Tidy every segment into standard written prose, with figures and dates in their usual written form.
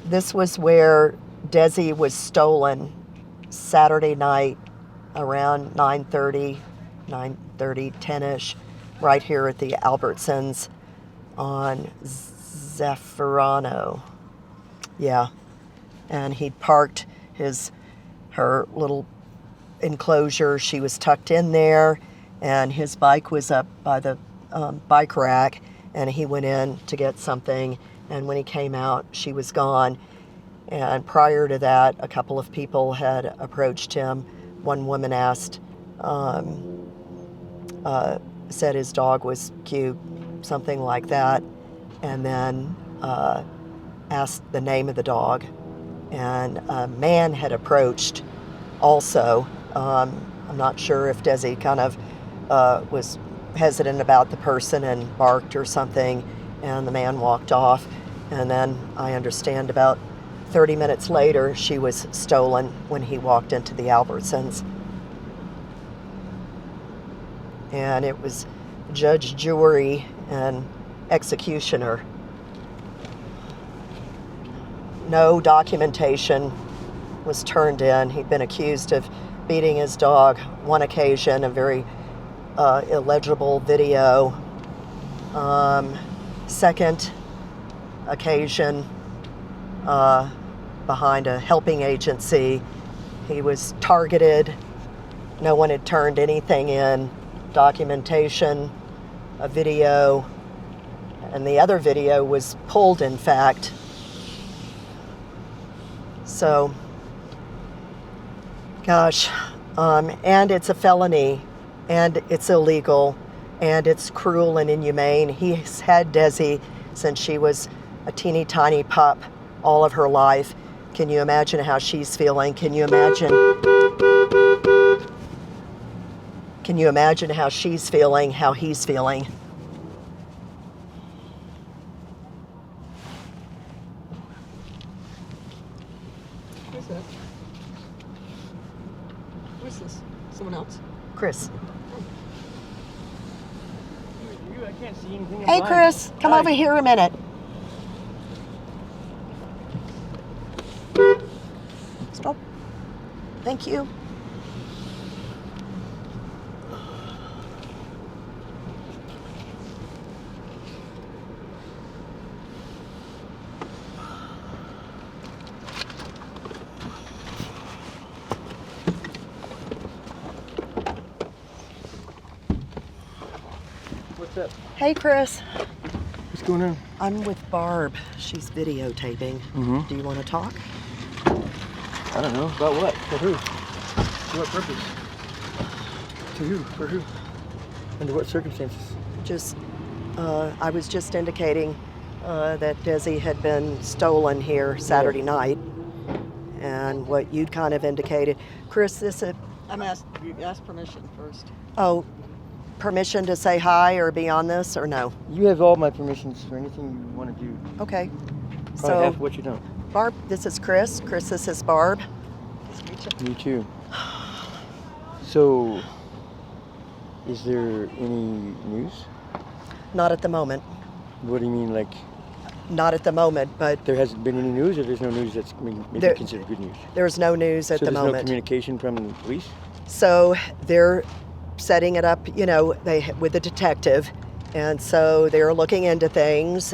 This was where Desi was stolen Saturday night around 9:30, 10-ish, right here at the Albertsons on Zafarano. Yeah. And he'd parked her little enclosure. She was tucked in there, and his bike was up by the bike rack, and he went in to get something, and when he came out, she was gone. And prior to that, a couple of people had approached him. One woman said his dog was cute, something like that, and then asked the name of the dog. And a man had approached also. I'm not sure if Desi kind of was hesitant about the person and barked or something, and the man walked off. And then I understand about 30 minutes later, she was stolen when he walked into the Albertsons. And it was judge, jury, and executioner. No documentation was turned in. He'd been accused of beating his dog one occasion, a very illegible video. Second occasion, behind a helping agency, he was targeted. No one had turned anything in. Documentation, a video, and the other video was pulled, in fact. So, gosh, and it's a felony, and it's illegal, and it's cruel and inhumane. He's had Desi since she was a teeny tiny pup all of her life. Can you imagine how she's feeling? Can you imagine how she's feeling, how he's feeling? Who's that? Who's this? Someone else? Chris. I can't see anything. Hey, Chris, come over here a minute. Stop. Thank you. What's up? Hey, Chris. What's going on? I'm with Barb. She's videotaping. Mm-hmm. Do you want to talk? I don't know. About what? For who? For what purpose? To who? For who? Under what circumstances? Just, I was just indicating that Desi had been stolen here Saturday night, and what you'd kind of indicated. Chris, You asked permission first. Oh, permission to say hi or be on this, or no? You have all my permissions for anything you want to do. Okay. Probably half what you don't. Barb, this is Chris. Chris, this is Barb. Nice to meet you. Me too. So, is there any news? Not at the moment. What do you mean, like? Not at the moment, but There hasn't been any news, or there's no news that's maybe considered good news? there's no news at So the there's no moment. communication from the police? So they're setting it up, with the detective, and so they're looking into things,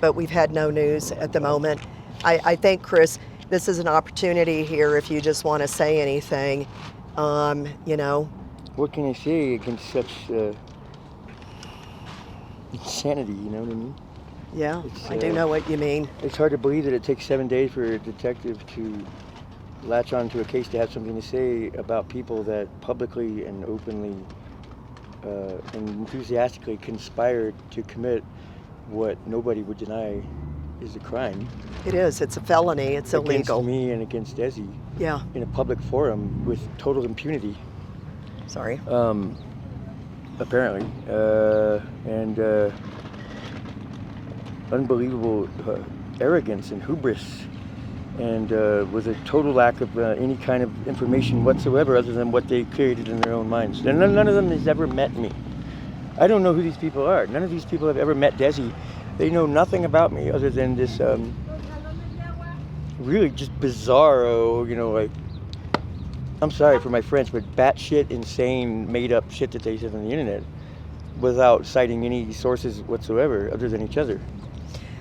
but we've had no news at the moment. I think, Chris, this is an opportunity here if you just want to say anything, What can I say against such insanity, you know what I mean? Yeah, It's, I do know what you mean. It's hard to believe that it takes 7 days for a detective to latch on to a case to have something to say about people that publicly and openly and enthusiastically conspired to commit what nobody would deny is a crime. It is. It's a felony. It's illegal. Against me and against Desi Yeah. in a public forum with total impunity. Sorry. Apparently. And unbelievable arrogance and hubris, and with a total lack of any kind of information whatsoever other than what they created in their own minds. And none of them has ever met me. I don't know who these people are. None of these people have ever met Desi. They know nothing about me other than this really just bizarro, like, I'm sorry for my French, but batshit insane made up shit that they said on the internet without citing any sources whatsoever other than each other.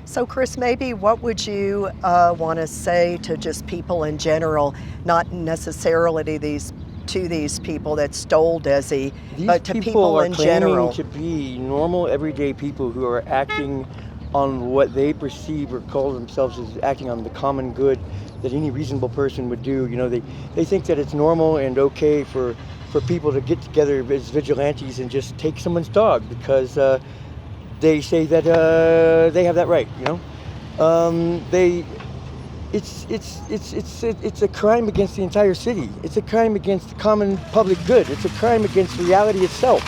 So, Chris, maybe what would you want to say to just people in general, not necessarily these people that stole Desi, but to people in general? These people are claiming to be normal, everyday people who are acting on what they perceive or call themselves as acting on the common good that any reasonable person would do. They think that it's normal and okay for people to get together as vigilantes and just take someone's dog because they say that they have that right. It's a crime against the entire city. It's a crime against the common public good. It's a crime against reality itself.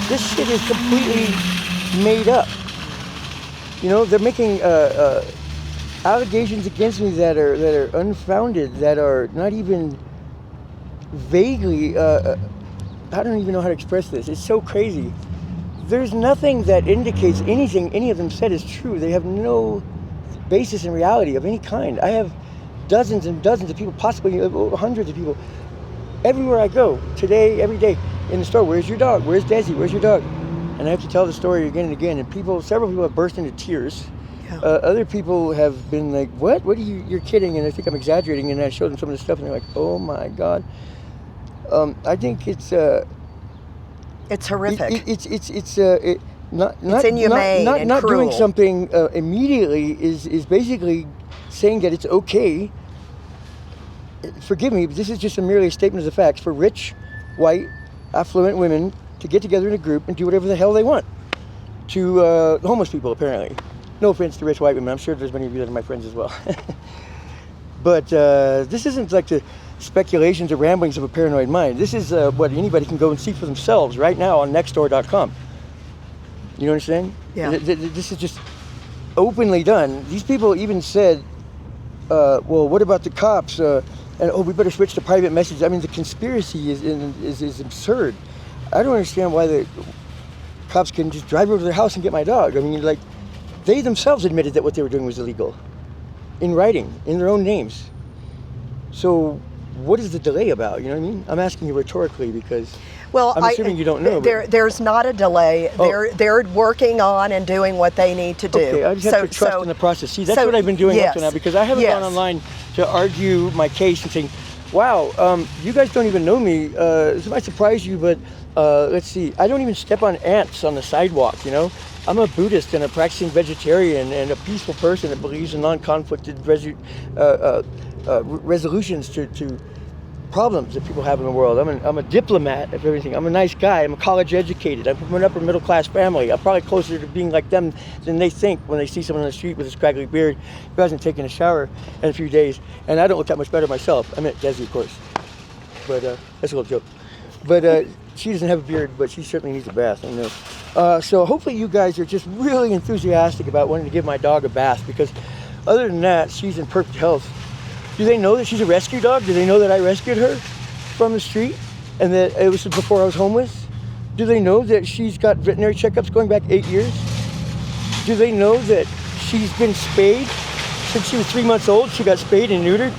This shit is completely made up. They're making allegations against me that are unfounded, that are not even vaguely. I don't even know how to express this. It's so crazy. There's nothing that indicates anything any of them said is true. They have no basis in reality of any kind. I have dozens and dozens of people, possibly hundreds of people, everywhere I go, today, every day, in the store. Where's your dog? Where's Desi? Where's your dog? And I have to tell the story again and again. And several people have burst into tears. Yeah. Other people have been like, what? What are you're kidding? And I think I'm exaggerating. And I showed them some of the stuff and they're like, oh my God. I think it's horrific. It's inhumane and not cruel. Doing something immediately is basically saying that it's okay. Forgive me, but this is just merely a statement of the facts for rich, white, affluent women to get together in a group and do whatever the hell they want to homeless people, apparently. No offense to rich white women. I'm sure there's many of you that are my friends as well. But this isn't like the speculations or ramblings of a paranoid mind. This is what anybody can go and see for themselves right now on nextdoor.com. You know what I'm saying? Yeah. This is just openly done. These people even said, well, what about the cops? And we better switch to private messages. I mean, the conspiracy is absurd. I don't understand why the cops can just drive over to their house and get my dog. I mean, like, they themselves admitted that what they were doing was illegal. In writing, in their own names. So what is the delay about? You know what I mean? I'm asking you rhetorically because I'm assuming you don't know. There's not a delay. Oh. They're working on and doing what they need to do. Okay, I just have to trust in the process. See, that's what I've been doing up to now because I haven't gone online to argue my case and saying, wow, you guys don't even know me. This might surprise you, but let's see. I don't even step on ants on the sidewalk, I'm a Buddhist and a practicing vegetarian and a peaceful person that believes in non-conflicted resolutions to problems that people have in the world. I'm a diplomat of everything. I'm a nice guy. I'm college educated. I'm from an upper middle class family. I'm probably closer to being like them than they think when they see someone on the street with a scraggly beard who hasn't taken a shower in a few days. And I don't look that much better myself. I meant Desi, of course. But that's a little joke. But she doesn't have a beard, but she certainly needs a bath. I know. So hopefully you guys are just really enthusiastic about wanting to give my dog a bath because other than that, she's in perfect health. Do they know that she's a rescue dog? Do they know that I rescued her from the street and that it was before I was homeless? Do they know that she's got veterinary checkups going back 8 years? Do they know that she's been spayed since she was 3 months old? She got spayed and neutered?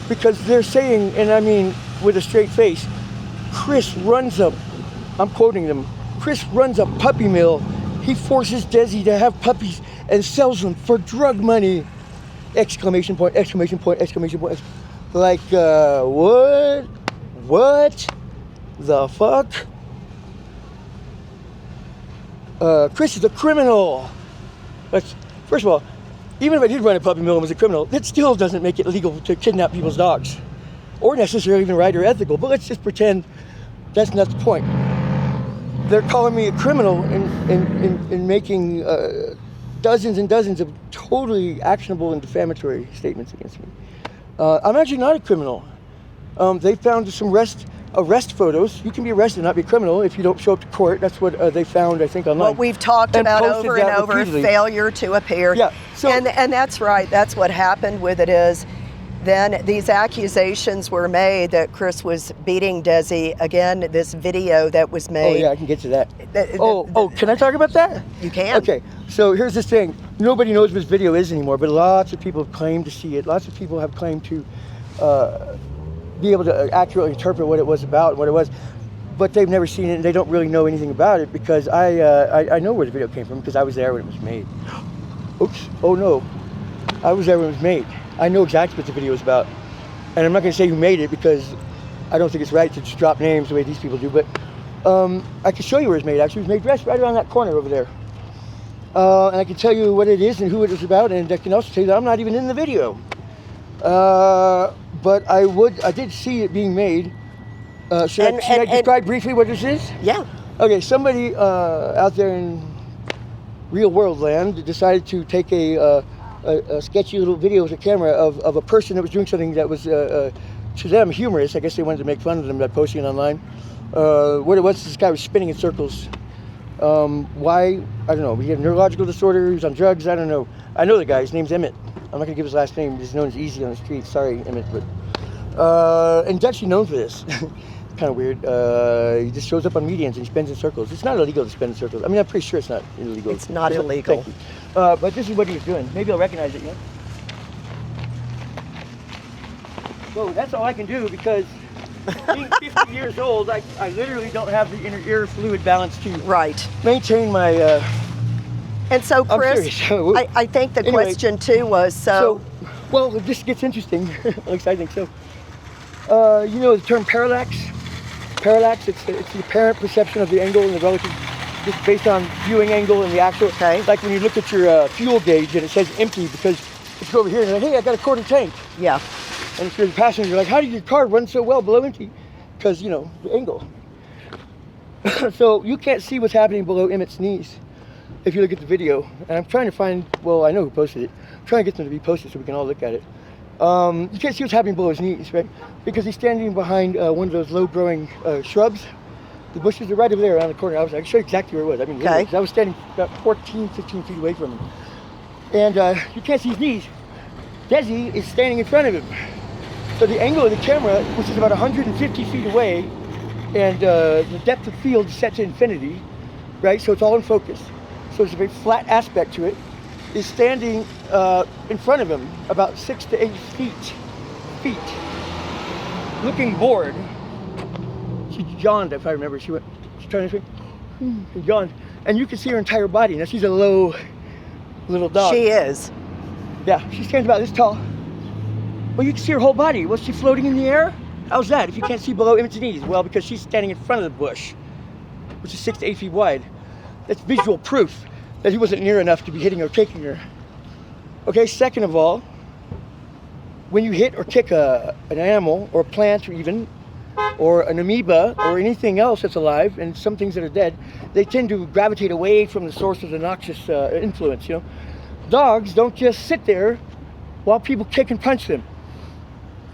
Because they're saying, and I mean with a straight face, Chris runs a, I'm quoting them, Chris runs a puppy mill. He forces Desi to have puppies and sells them for drug money. Exclamation point, exclamation point, exclamation point. Like, what? What the fuck? Chris is a criminal. First of all, even if I did run a puppy mill and was a criminal, that still doesn't make it legal to kidnap people's dogs. Or necessarily even right or ethical, but let's just pretend that's not the point. They're calling me a criminal in making dozens and dozens of totally actionable and defamatory statements against me. I'm actually not a criminal. They found some arrest photos. You can be arrested and not be a criminal if you don't show up to court. That's what they found, I think, online. What we've talked about over and over, repeatedly. Failure to appear. Yeah. So, and that's right. That's what happened with it is then these accusations were made that Chris was beating Desi. Again, this video that was made. Oh, yeah, I can get to that. Can I talk about that? You can. Okay, so here's this thing. Nobody knows what this video is anymore, but lots of people have claimed to see it. Lots of people have claimed to be able to accurately interpret what it was about and what it was, but they've never seen it and they don't really know anything about it, because I know where the video came from because I was there when it was made. Oops, oh no. I was there when it was made. I know exactly what the video is about. And I'm not going to say who made it because I don't think it's right to just drop names the way these people do, but I can show you where it's made. Actually, it was made right around that corner over there. And I can tell you what it is and who it was about, and I can also tell you that I'm not even in the video. But I did see it being made. Should I describe briefly what this is? Yeah. Okay, somebody out there in real world land decided to take a sketchy little video with a camera of a person that was doing something that was to them humorous. I guess they wanted to make fun of them by posting it online. What it was, this guy was spinning in circles. Why? I don't know. He had a neurological disorder. He was on drugs. I don't know. I know the guy. His name's Emmett. I'm not gonna give his last name. He's known as Easy on the street. Sorry, Emmett, but and he's actually known for this. Kind of weird. He just shows up on medians and he spins in circles. It's not illegal to spin in circles. I mean, I'm pretty sure it's not illegal. It's not illegal. Thank you. But this is what he was doing. Maybe I'll recognize it, yeah? Whoa, that's all I can do because being 50 years old, I literally don't have the inner ear fluid balance to maintain my... And so, Chris, I think the question too was, well, this gets interesting, exciting. So, you know the term parallax? Parallax, it's the apparent perception of the angle and the relative, just based on viewing angle and the actual. Okay. Like when you look at your fuel gauge and it says empty because it's over here and you're like, hey, I got a quarter tank. Yeah. And if you're the passenger, you're like, how did your car run so well below empty? Because, you know, the angle. So you can't see what's happening below Emmett's knees if you look at the video. And I'm trying to find, well, I know who posted it. I'm trying to get them to be posted so we can all look at it. You can't see what's happening below his knees, right? Because he's standing behind one of those low-growing shrubs. The bushes are right over there around the corner. I can show you exactly where it was. I mean, I was standing about 14, 15 feet away from him. And you can't see his knees. Desi is standing in front of him. So the angle of the camera, which is about 150 feet away, and the depth of field is set to infinity, right? So it's all in focus. So there's a very flat aspect to it. Is standing in front of him about 6 to 8 feet, looking bored. She yawned, if I remember. She's trying to she yawned, and you can see her entire body. Now she's a low little dog. She is. Yeah, she stands about this tall. Well, you can see her whole body. Was she floating in the air? How's that? If you can't see below Emmett's knees, well, because she's standing in front of the bush, which is 6 to 8 feet wide. That's visual proof that he wasn't near enough to be hitting or kicking her. Okay, second of all, when you hit or kick an animal or a plant or even, or an amoeba or anything else that's alive, and some things that are dead, they tend to gravitate away from the source of the noxious influence, you know. Dogs don't just sit there while people kick and punch them,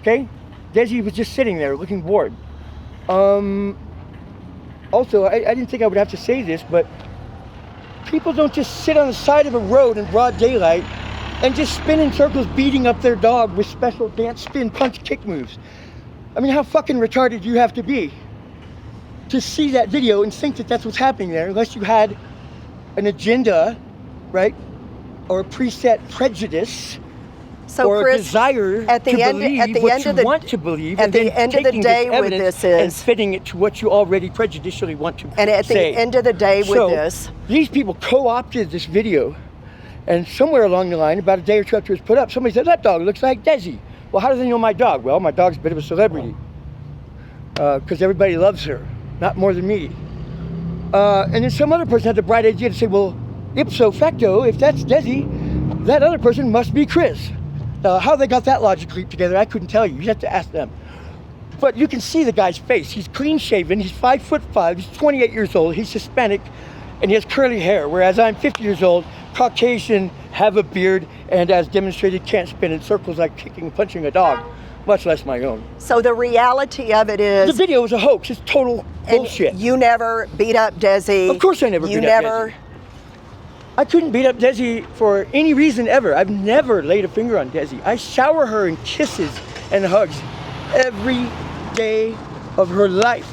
okay? Desi was just sitting there looking bored. Also, I didn't think I would have to say this, but people don't just sit on the side of a road in broad daylight and just spin in circles beating up their dog with special dance, spin, punch, kick moves. I mean, how fucking retarded do you have to be to see that video and think that that's what's happening there, unless you had an agenda, right? Or a preset prejudice, so or Chris, a desire at the to end, believe at the what end you of the, want to believe, at and the then end of the taking day this with evidence this and is, fitting it to what you already prejudicially want to and at say. the end of the day with So, this, these people co-opted this video, and somewhere along the line, about a day or two after it was put up, somebody said, that dog looks like Desi. Well, how do they know my dog? Well, my dog's a bit of a celebrity, because everybody loves her, not more than me. And then some other person had the bright idea to say, well, ipso facto, if that's Desi, that other person must be Chris. How they got that logic leap together, I couldn't tell you. You have to ask them. But you can see the guy's face. He's clean shaven. He's 5'5". He's 28 years old. He's Hispanic, and he has curly hair. Whereas I'm 50 years old, Caucasian, have a beard, and as demonstrated, can't spin in circles like kicking and punching a dog, much less my own. so the reality of it is, The video was a hoax. It's total bullshit. you never beat up Desi. Of course I never beat up Desi. I couldn't beat up Desi for any reason ever. I've never laid a finger on Desi. I shower her in kisses and hugs every day of her life.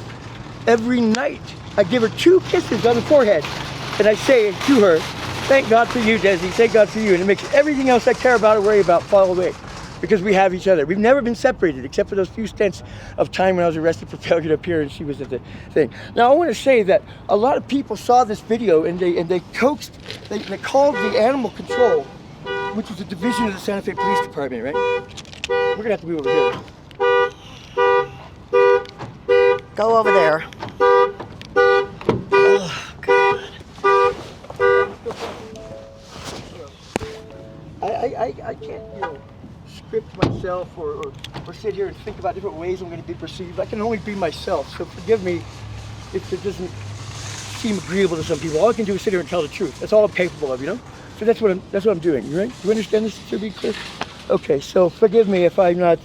Every night. I give her 2 kisses on the forehead. And I say to her, Thank God for you, Desi. Thank God for you. And it makes everything else I care about or worry about fall away. Because we have each other. We've never been separated except for those few stints of time when I was arrested for failure to appear and she was at the thing. Now I want to say that a lot of people saw this video and they called the animal control, which was a division of the Santa Fe Police Department, right? We're gonna have to move over here. Go over there. Oh, God. I can't, script myself or sit here and think about different ways I'm going to be perceived. I can only be myself, so forgive me if it doesn't seem agreeable to some people. All I can do is sit here and tell the truth. That's all I'm capable of, So that's what I'm doing, right? Do you understand this, to be clear? Okay, so forgive me if I'm not,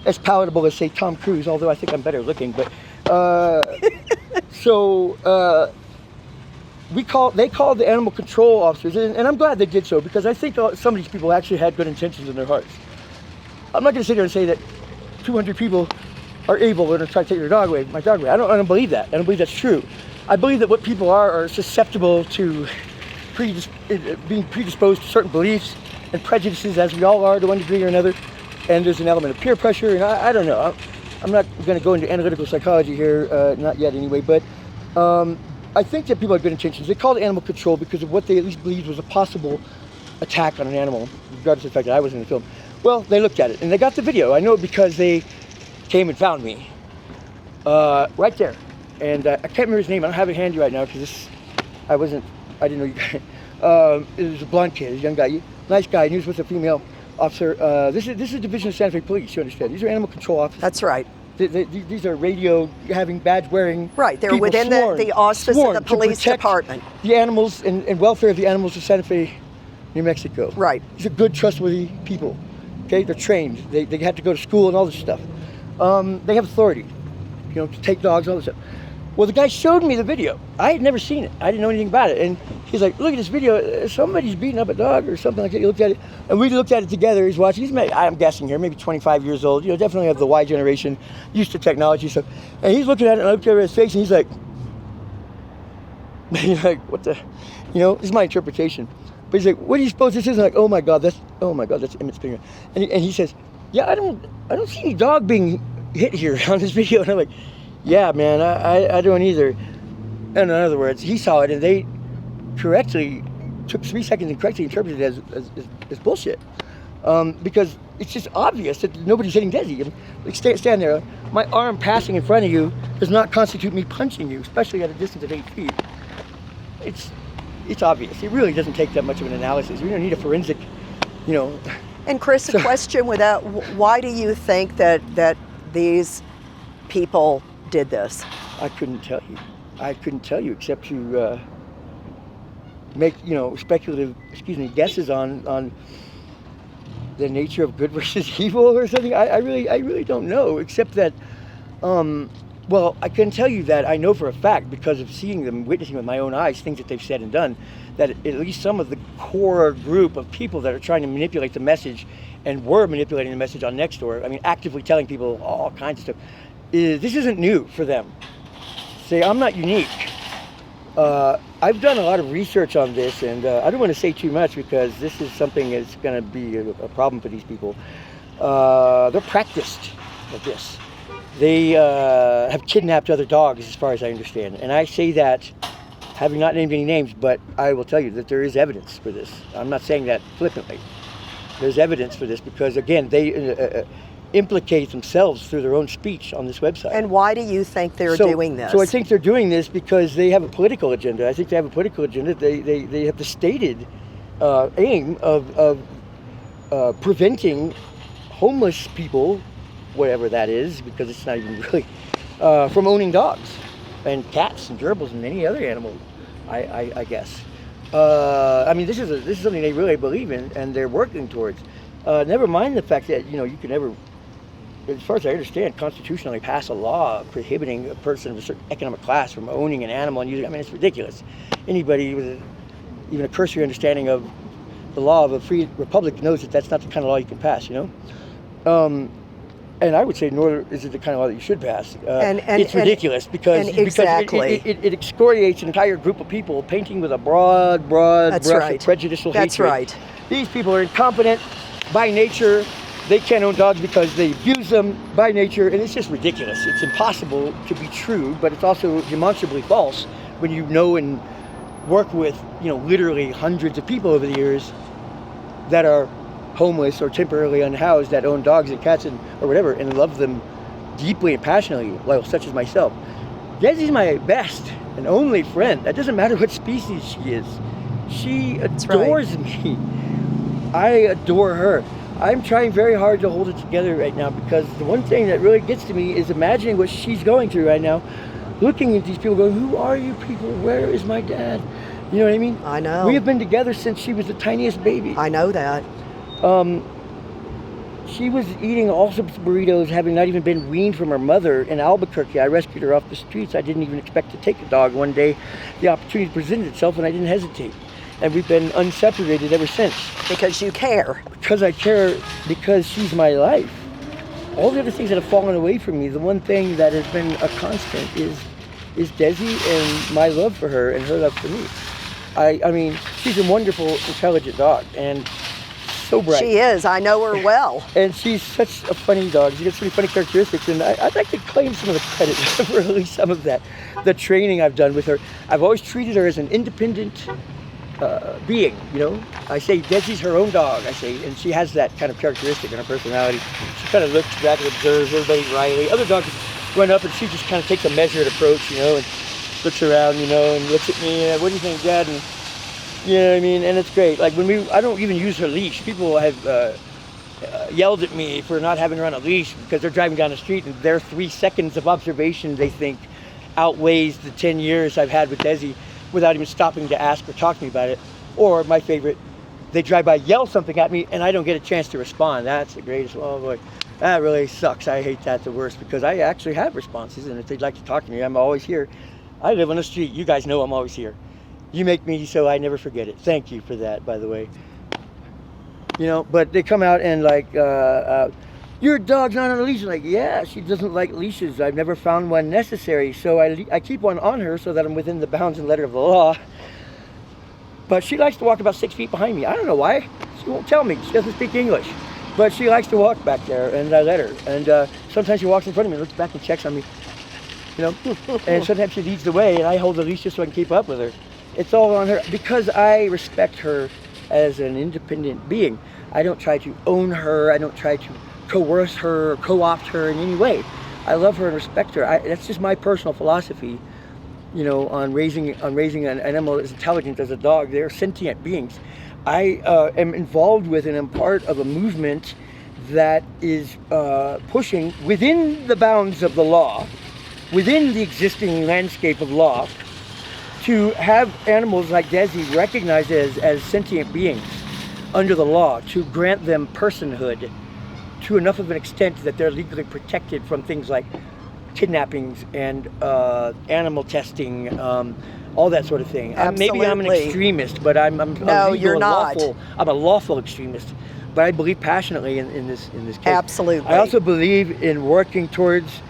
as palatable as, say, Tom Cruise, although I think I'm better looking, but, they called the animal control officers, and I'm glad they did so, because I think some of these people actually had good intentions in their hearts. I'm not going to sit here and say that 200 people are able to try to take my dog away. I don't believe that. I don't believe that's true. I believe that what people are susceptible to being predisposed to certain beliefs and prejudices, as we all are to one degree or another. And there's an element of peer pressure, and I don't know. I'm not going to go into analytical psychology here, not yet anyway, but I think that people have good intentions. They called animal control because of what they at least believed was a possible attack on an animal, regardless of the fact that I was in the film. Well, they looked at it, and they got the video. I know it because they came and found me right there. And I can't remember his name. I don't have it handy right now because I didn't know you guys. It was a blonde kid, a young guy, nice guy, and he was with a female officer. This is a division of Santa Fe Police, you understand. These are animal control officers. That's right. These are radio having badge wearing. Right, they're within the auspice of the police department. The animals and welfare of the animals of Santa Fe, New Mexico. Right. These are good, trustworthy people. Okay, they're trained. They have to go to school and all this stuff. They have authority, to take dogs, all this stuff. Well, the guy showed me the video. I had never seen it. I didn't know anything about it. And he's like, look at this video. Somebody's beating up a dog or something like that. He looked at it, and we looked at it together. He's watching. I'm guessing here, maybe 25 years old. Definitely of the Y generation, used to technology stuff. And he's looking at it, and I looked at his face, and he's like, what the, this is my interpretation. But he's like, what do you suppose this is? I'm like, oh my God, that's Emmett's finger. And he says, yeah, I don't see any dog being hit here on this video. And I'm like, yeah, man, I don't either. And in other words, he saw it, and they correctly took 3 seconds and correctly interpreted it as bullshit. Because it's just obvious that nobody's hitting Desi. Stand there. My arm passing in front of you does not constitute me punching you, especially at a distance of 8 feet. It's obvious. It really doesn't take that much of an analysis. We don't need a forensic, And Chris, a question with that: why do you think that these people did this? I couldn't tell you except to make speculative guesses on the nature of good versus evil or something. I really don't know, except that well, I can tell you that I know for a fact, because of seeing them, witnessing with my own eyes things that they've said and done, that at least some of the core group of people that are trying to manipulate the message and were manipulating the message on Nextdoor, actively telling people all kinds of stuff, this isn't new for them. See, I'm not unique. I've done a lot of research on this, and I don't want to say too much because this is something that's going to be a problem for these people. They're practiced at this. They have kidnapped other dogs, as far as I understand. And I say that, having not named any names, but I will tell you that there is evidence for this. I'm not saying that flippantly. There's evidence for this because, again, they implicate themselves through their own speech on this website. And why do you think they're doing this? So I think they're doing this because they have a political agenda. I think they have a political agenda. They have the stated aim of preventing homeless people, whatever that is, because it's not even really, from owning dogs and cats and gerbils and any other animal, I guess. This is something they really believe in and they're working towards. Never mind the fact that, you can never, as far as I understand, constitutionally pass a law prohibiting a person of a certain economic class from owning an animal and using it. It's ridiculous. Anybody with even a cursory understanding of the law of a free republic knows that that's not the kind of law you can pass, And I would say nor is it the kind of law that you should pass. And it's ridiculous because exactly. it excoriates an entire group of people, painting with a broad That's brush right. of prejudicial That's hatred. right. These people are incompetent by nature. They can't own dogs because they abuse them by nature, and it's just ridiculous. It's impossible to be true, but it's also demonstrably false when you know and work with, literally hundreds of people over the years that are homeless or temporarily unhoused, that own dogs and cats or whatever, and love them deeply and passionately, well, such as myself. Desi's my best and only friend. That doesn't matter what species she is. She adores me. I adore her. I'm trying very hard to hold it together right now, because the one thing that really gets to me is imagining what she's going through right now, looking at these people going, who are you people? Where is my dad? You know what I mean? I know. We have been together since she was the tiniest baby. I know that. She was eating all sorts of burritos, having not even been weaned from her mother in Albuquerque. I rescued her off the streets. I didn't even expect to take a dog. One day, the opportunity presented itself, and I didn't hesitate. And we've been unseparated ever since. Because you care. Because I care, because she's my life. All the other things that have fallen away from me, the one thing that has been a constant is Desi and my love for her and her love for me. I mean, she's a wonderful, intelligent dog, and so bright. She is. I know her well. And she's such a funny dog. She's got so many funny characteristics, and I'd like to claim some of the credit for at least some of that. The training I've done with her. I've always treated her as an independent being, I say Desi's her own dog, and she has that kind of characteristic in her personality. She kind of looks back and observes everybody wryly. Other dogs run up and she just kind of takes a measured approach, and looks around, and looks at me, and what do you think, Dad? And you know what I mean? And it's great. Like I don't even use her leash. People have yelled at me for not having her on a leash because they're driving down the street and their 3 seconds of observation, they think, outweighs the 10 years I've had with Desi, without even stopping to ask or talk to me about it. Or my favorite, they drive by, yell something at me, and I don't get a chance to respond. That's the greatest. Oh boy, that really sucks. I hate that the worst, because I actually have responses, and if they'd like to talk to me, I'm always here. I live on the street. You guys know I'm always here. You make me so I never forget it. Thank you for that, by the way. But they come out and your dog's not on a leash. I'm like, yeah, she doesn't like leashes. I've never found one necessary, so I keep one on her so that I'm within the bounds and letter of the law. But she likes to walk about 6 feet behind me. I don't know why. She won't tell me. She doesn't speak English. But she likes to walk back there, and I let her. And sometimes she walks in front of me and looks back and checks on me. And sometimes she leads the way, and I hold the leash just so I can keep up with her. It's all on her, because I respect her as an independent being. I don't try to own her. I don't try to coerce her or co-opt her in any way. I love her and respect her. That's just my personal philosophy, on raising an animal as intelligent as a dog. They're sentient beings. I am involved with and am part of a movement that is pushing within the bounds of the law, within the existing landscape of law, to have animals like Desi recognized as sentient beings under the law, to grant them personhood to enough of an extent that they're legally protected from things like kidnappings and animal testing, all that sort of thing. Maybe I'm an extremist, but I'm no, you're not. I'm a lawful extremist, but I believe passionately in this case. Absolutely. I also believe in working towards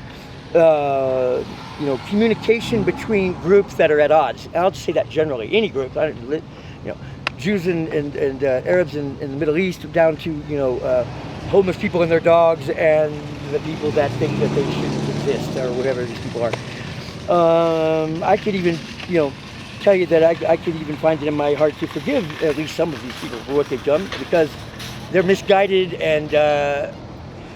communication between groups that are at odds. And I'll just say that generally, any group, Jews and Arabs in the Middle East, down to homeless people and their dogs, and the people that think that they shouldn't exist, or whatever these people are. I could even, tell you that I could even find it in my heart to forgive at least some of these people for what they've done, because they're misguided and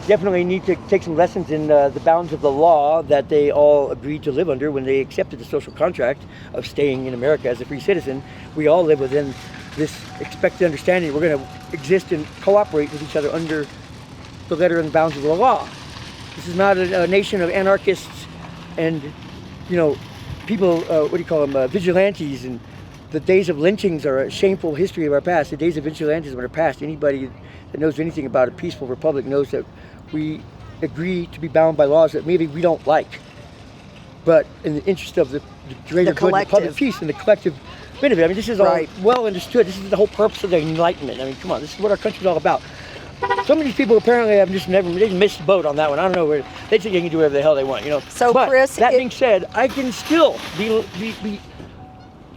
definitely need to take some lessons in the bounds of the law that they all agreed to live under when they accepted the social contract of staying in America as a free citizen. We all live within this expected understanding we're going to exist and cooperate with each other under the letter and bounds of the law. This is not a nation of anarchists and, people, vigilantes, and the days of lynchings are a shameful history of our past. The days of vigilantism are past. Anybody that knows anything about a peaceful republic knows that we agree to be bound by laws that maybe we don't like, but in the interest of the greater good, the public peace, and the collective benefit. I mean, this is all well understood. This is the whole purpose of the Enlightenment. I mean, come on, this is what our country's all about. Some of these people apparently have just they missed the boat on that one. I don't know where they think they can do whatever the hell they want, you know. So, but Chris, that being said, I can still be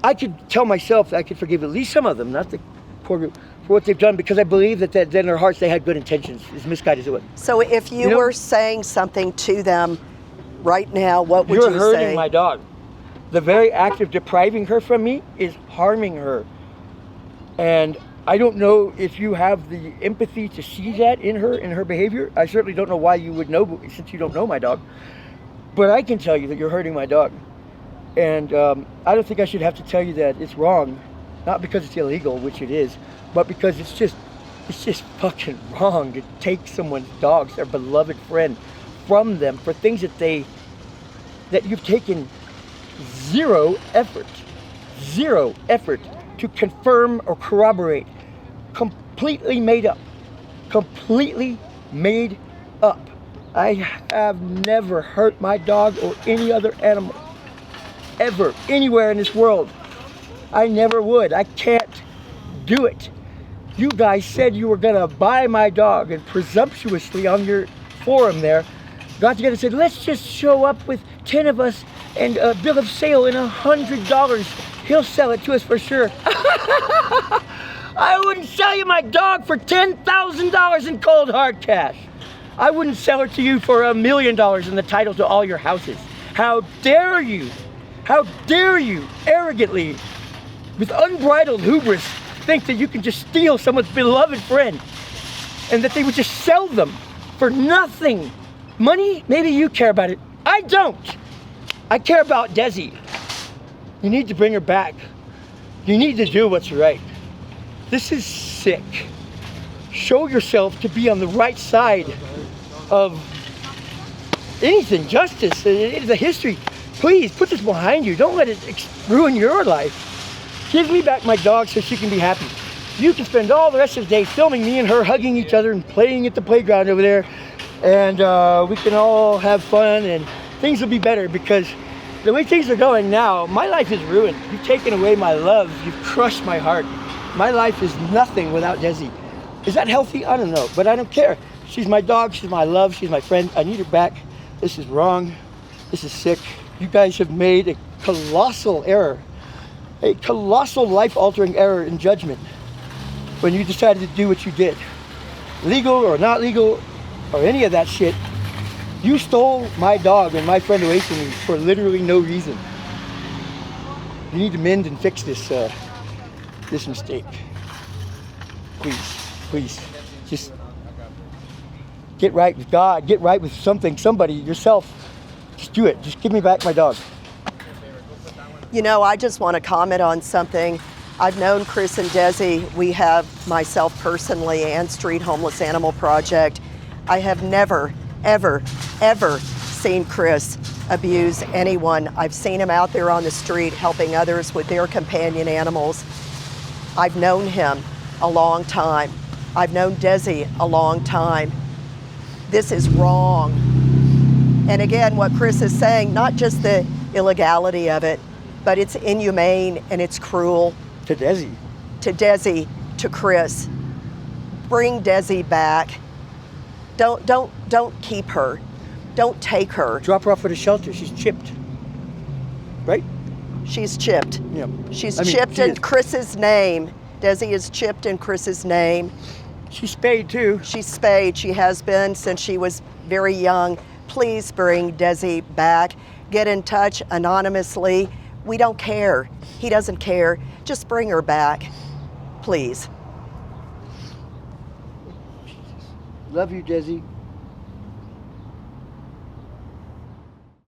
I could tell myself I could forgive at least some of them, not the core group, for what they've done, because I believe that in their hearts they had good intentions, as misguided as it was. So if you were saying something to them right now, what would you say? You're hurting my dog. The very act of depriving her from me is harming her. And I don't know if you have the empathy to see that in her behavior. I certainly don't know why you would know, since you don't know my dog. But I can tell you that you're hurting my dog. And I don't think I should have to tell you that it's wrong, not because it's illegal, which it is, but because it's just fucking wrong to take someone's dogs, their beloved friend, from them for things that you've taken zero effort to confirm or corroborate. Completely made up. I have never hurt my dog or any other animal, ever, anywhere in this world. I never would. I can't do it. You guys said you were gonna buy my dog, and presumptuously on your forum there, got together and said, let's just show up with 10 of us and a bill of sale and $100. He'll sell it to us for sure. I wouldn't sell you my dog for $10,000 in cold hard cash. I wouldn't sell her to you for $1 million in the title to all your houses. How dare you? How dare you arrogantly, with unbridled hubris, think that you can just steal someone's beloved friend and that they would just sell them for nothing? Money? Maybe you care about it. I don't. I care about Desi. You need to bring her back. You need to do what's right. This is sick. Show yourself to be on the right side of anything, justice. It is a history. Please put this behind you. Don't let it ruin your life. Give me back my dog so she can be happy. You can spend all the rest of the day filming me and her hugging each other and playing at the playground over there, and we can all have fun and things will be better, because the way things are going now, my life is ruined. You've taken away my love. You've crushed my heart. My life is nothing without Desi. Is that healthy? I don't know, but I don't care. She's my dog. She's my love. She's my friend. I need her back. This is wrong. This is sick. You guys have made a colossal error, a colossal life-altering error in judgment when you decided to do what you did. Legal or not legal or any of that shit, you stole my dog and my friend away from me for literally no reason. You need to mend and fix this mistake. Please, just get right with God, get right with somebody, yourself. Just do it. Just give me back my dog. You know, I just want to comment on something. I've known Chris and Desi. We have, myself personally, and Street Homeless Animal Project. I have never, ever seen Chris abuse anyone. I've seen him out there on the street helping others with their companion animals. I've known him a long time. I've known Desi a long time. This is wrong. And again, what Chris is saying, not just the illegality of it, but it's inhumane and it's cruel. To Desi. To Desi, to Chris. Bring Desi back. Don't keep her. Don't take her. Drop her off at a shelter. She's chipped. Right? She's chipped. Yeah. She's chipped in Chris's name. Desi is chipped in Chris's name. She's spayed too. She's spayed. She has been since she was very young. Please bring Desi back. Get in touch anonymously. We don't care. He doesn't care. Just bring her back, please. Love you, Desi.